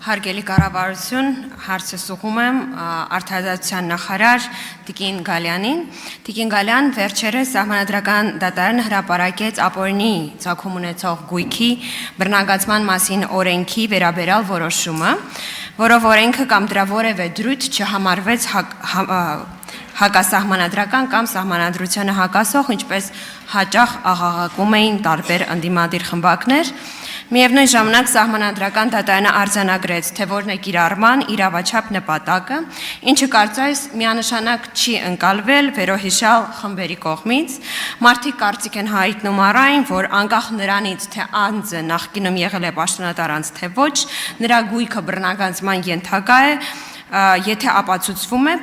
Հարգելի կառավարություն, հարցը ուղղում եմ Արդարադատության նախարար Տիկին Գալյանին։ Տիկին Գալյան վերջերս Սահմանադրական դատարանը հրապարակեց ապօրինի ծագում ունեցող գույքի բռնագծման մասին օրենքի վերաբերյալ որոշումը, որով օրենքը կամ դրա որևէ դրույթ չհամարվեց հակասահմանադրական կամ սահմանադրությանը հակասող, ինչպես հաճախ աղաղակում էին տարբեր ընդդիմադիր խմբակներ։ Միևնույն ժամանակ Սահմանադրական դատարանը արձանագրեց, թե որն է կիրառման իրավաչափ նպատակը, ինչը կարծես միանշանակ չի ընկալվել վերոհիշյալ խմբերի կողմից։ Մարդիկ կարծիք են հայտնում առայն, որ անկախ նրանից, թե անձը նախկինում եղել է պաշտոնատար անձ, թե ոչ, նրա գույքը բռնագծման ենթակա է, եթե ապացուցվում է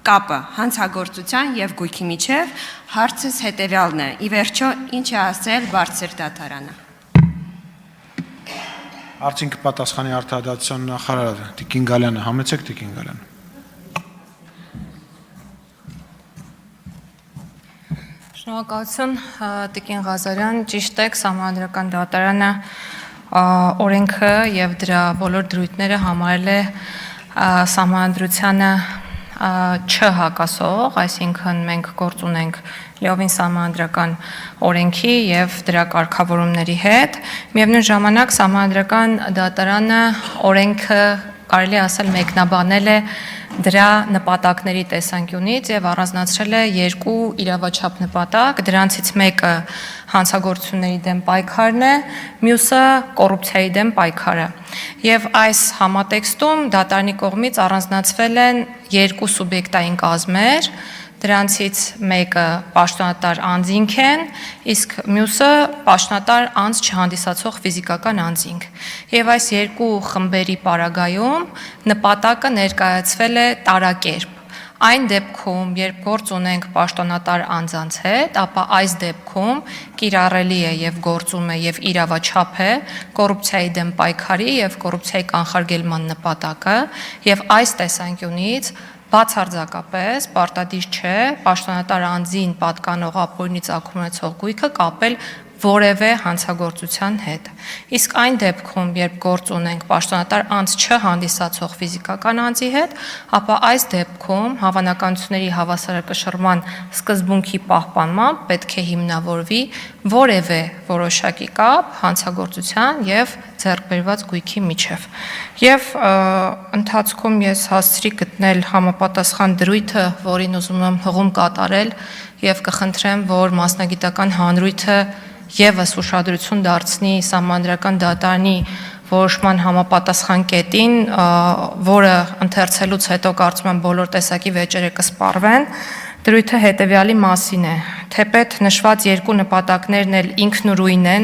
կապը հանցագործության եւ գույքի միջև, հարցս հետեւյալն է. ի վերջո ինչ է ասել բարձր դատարանը։ Արդյոք կպատասխանի Արդարադատության նախարարը Տիկին Գալյանը, համեցեք Տիկին Գալյանը։ Շնորհակալություն Տիկին Ղազարյան, ճիշտ եք, Սահմանադրական դատարանը օրենքը եւ դրա բոլոր դրույթները համարել է Սահմանադրությանը չհակասող, այսինքն մենք գործ ունենք լիովին սահմանադրական օրենքի եւ դրա կարգավորումների հետ։ Միևնույն ժամանակ Սահմանադրական դատարանը օրենքը կարելի ասել մեկնաբանել է դրա նպատակների տեսանկյունից եւ առանձնացրել է երկու իրավաչափ նպատակ, դրանցից մեկը հանցագործությունների դեմ պայքարն է, մյուսը կոռուպցիայի դեմ պայքարը։ Եվ այս համատեքստում դատարանի կողմից առանձնացվել են երկու սուբյեկտային կազմեր, դրանցից մեկը պաշտոնատար անձինք են, իսկ մյուսը պաշտոնատար անձ չհանդիսացող ֆիզիկական անձինք։ Եվ այս երկու խմբերի պարագայում նպատակը ներկայացվել է տարակերպ։ Այն դեպքում, երբ գործ ունենք պաշտոնատար անձանց հետ, ապա այս դեպքում կիրառելի է եւ գործում է եւ իրավաչափ է կոռուպցիայի դեմ պայքարի եւ կոռուպցիայի կանխարգելման նպատակը եւ այս տեսանկյունից բացարձակապես պարտադիր չէ պաշտոնատար անձին պատկանող ապօրինի ծագում ունեցող գույքը կապել որևէ հանցագործության հետ։ Իսկ այն դեպքում, երբ գործ ունենք պաշտոնատար անձ չհանդիսացող ֆիզիկական անձի հետ, ապա այս դեպքում հավանականությունների հավասարակշռման սկզբունքի պահպանմամբ պետք է հիմնավորվի որևէ որոշակի կապ հանցագործության եւ ձեռքբերված գույքի միջև։ Եվ ընթացքում ես հասցրի գտնել համապատասխան դրույթը, որին ուզում եմ հղում կատարել եւ կխնդրեմ, որ մասնագիտական հանրույթը եւս ուշադրություն դարձնի Սահմանադրական դատարանի որոշման համապատասխան կետին, որը ընթերցելուց հետո կարծում եմ բոլոր տեսակի վեճերը կսպառվեն։ Դրույթը հետեւյալի մասին է. թեպետ նշված երկու նպատակներն էլ ինքնուրույն են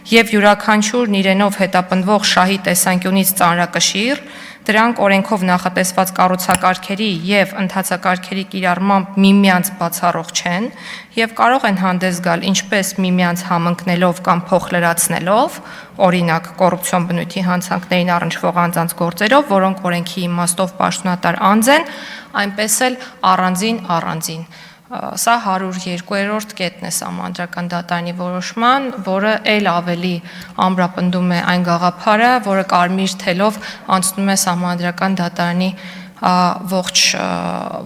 եւ յուրաքանչյուրն իրենով հետապնդվող շահի տեսանկյունից ծանրակշիռ, դրանք օրենքով նախատեսված կառուցակարգերի եւ ընթացակարգերի կիրառմամբ միմյանց բացառող չեն եւ կարող են հանդես գալ ինչպես միմյանց համընկնելով կամ փոխլրացնելով, օրինակ կոռուպցիոն բնույթի հանցանքներին առնչվող անձանց գործերով, որոնք օրենքի իմաստով պաշտոնատար անձ են, այնպես էլ առանձին։ Սա 102-րդ կետն է Սահմանադրական դատարանի որոշման, որը ել ավելի ամրապնդում է այն գաղափարը, որը կարմիր թելով անցնում է Սահմանադրական դատարանի ողջ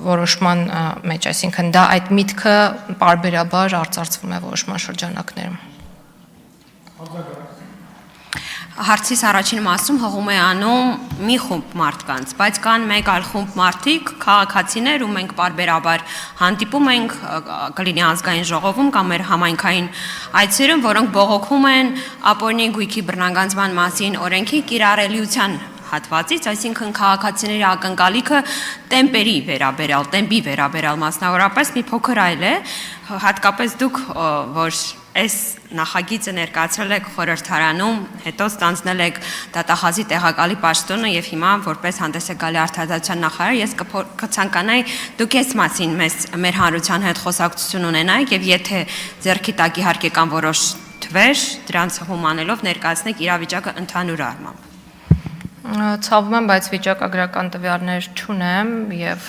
որոշման մեջ, այսինքն դա այդ միտքը պարբերաբար արծարծվում է որոշման շրջանակներում։ Հարցիս առաջին մասում հղում է անում մի խումբ մարդկանց, բայց կան մեկ այլ խումբ մարդիկ, քաղաքացիներ, ու մենք պարբերաբար հանդիպում ենք, կլինի ազգային ժողովում կամ մեր համայնքային այցերում, որոնք բողոքում են ապօրինի գույքի բռնագծման մասին օրենքի կիրառելիության հատվածից, այսինքն քաղաքացիների ակնկալիքը տեմպի վերաբերյալ մասնավորապես մի փոքր այլ է, հատկապես դուք, որ այս նախագիծը ներկայացրել եք խորհրդարանում, հետո ստանձնել եք դատախազի տեղակալի պաշտոնը եւ հիմա որպես հանդես է գալի Արդարադատության նախարար, ես կցանկանայի դուք այս մասին մեր հանրության հետ խոսակցություն ունենայիք եւ եթե ձեռքի տակ իհարկե կան որոշ թվեր, դրանց հումանելով ներկայացնեք իրավիճակը ընդհանուր առմամբ։ Ցավում եմ, բայց վիճակագրական տվյալներ չունեմ եւ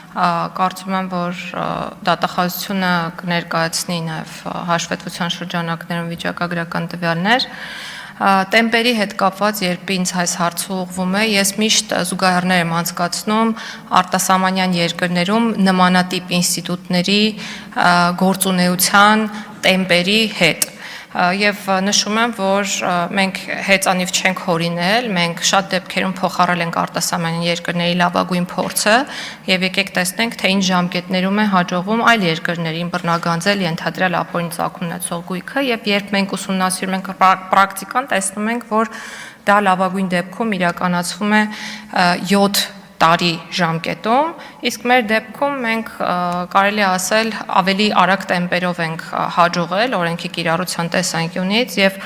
կարծում եմ, որ դատախազությունը կներկայացնի նաև հաշվետվության շրջանակներում վիճակագրական տվյալներ, Տեմպերի հետ կապված, երբ ինձ այս հարցը ուղղվում է, ես միշտ զուգահեռներ եմ անցկացնում արտասահմանյան երկրներում նմանատիպ ինստիտուտների գործունեության տեմպերի հետ։ Եվ նշում եմ, որ մենք հեծանիվ չենք հորինել, մենք շատ դեպքերում փոխառել ենք արտասահմանյան երկրների լավագույն փորձը եւ եկեք տեսնենք, թե ինչ ժամկետներում է հաջողվում այլ երկրներին բռնագանձել ենթադրյալ ապօրինի ծագում ունեցող գույքը եւ երբ մենք ուսումնասիրում ենք պրակտիկան, տեսնում ենք, որ դա լավագույն դեպքում իրականացվում է 7 տարի ժամկետում, իսկ մեր դեպքում մենք կարելի ասել ավելի արագ տեմպերով ենք հաջողել օրենքի կիրառության տեսանկյունից եւ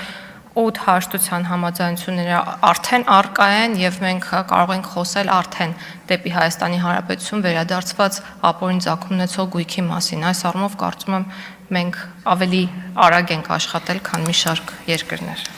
8 հաշտության համաձայնությունները արդեն արկա են եւ մենք կարող ենք խոսել արդեն դեպի Հայաստանի Հանրապետություն վերադարձված ապօրինի ծագում ունեցող գույքի մասին։ Այս առումով կարծում եմ մենք ավելի արագ ենք աշխատել, քան մի շարք երկրներ։